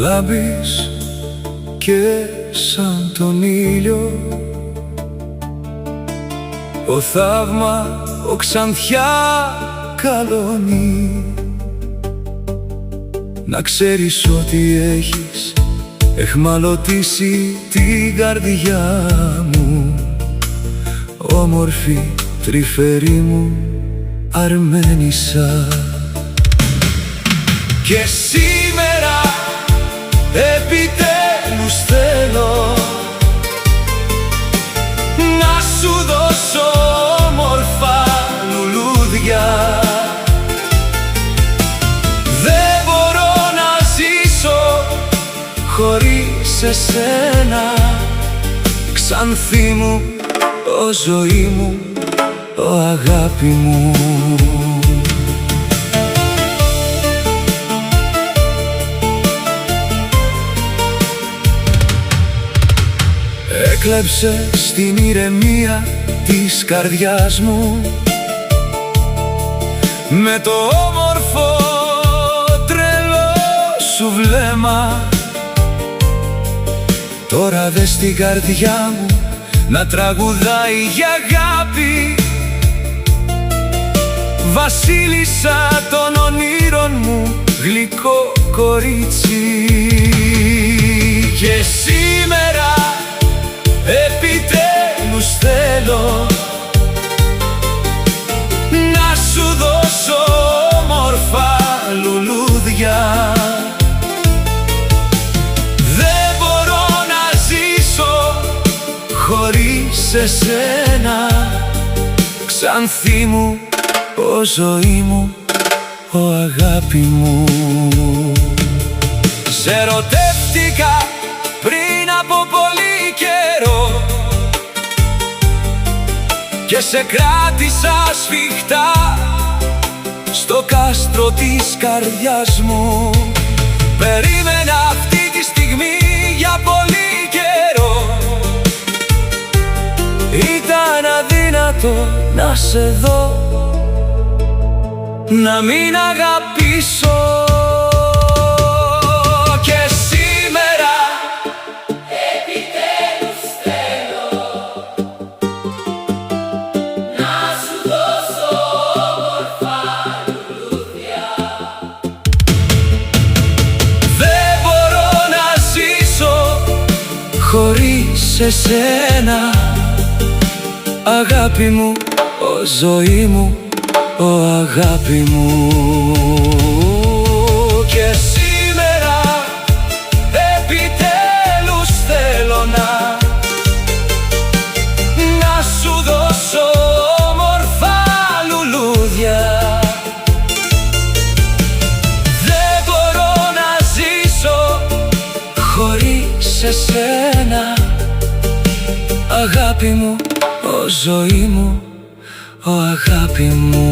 Λάμπεις και σαν τον ήλιο, ο θαύμα, ο ξανθιά καλονί. Να ξέρεις ότι έχεις εχμαλωτήσει την καρδιά μου, όμορφη τρυφερή μου Αρμένισσα. Και σήμερα επιτέλους θέλω να σου δώσω όμορφα λουλούδια. Δεν μπορώ να ζήσω χωρίς εσένα, ξανθή μου, ο ζωή μου, ο αγάπη μου. Έκλεψε στην ηρεμία της καρδιάς μου με το όμορφο τρελό σου βλέμμα. Τώρα δες στην καρδιά μου να τραγουδάει για αγάπη, βασίλισσα των ονείρων μου, γλυκό κορίτσι. Και σήμερα επιτέλους θέλω να σου δώσω όμορφα λουλούδια. Δεν μπορώ να ζήσω χωρίς εσένα, ξανθή μου, ο ζωή μου, ο αγάπη μου. Σε ερωτεύτηκα πριν από πολύ καιρό και σε κράτησα σφιχτά στο κάστρο της καρδιάς μου. Περίμενα αυτή τη στιγμή για πολύ καιρό, ήταν αδύνατο να σε δω, να μην αγαπήσω. Και σήμερα επιτέλους θέλω να σου δώσω όμορφα λουλούδια. Δεν μπορώ να ζήσω χωρίς εσένα, αγάπη μου, ο ζωή μου, ο αγάπη μου. Και σήμερα επιτέλους θέλω να σου δώσω όμορφα λουλούδια. Δεν μπορώ να ζήσω χωρίς εσένα, αγάπη μου, ο ζωή μου, ο αγάπη μου.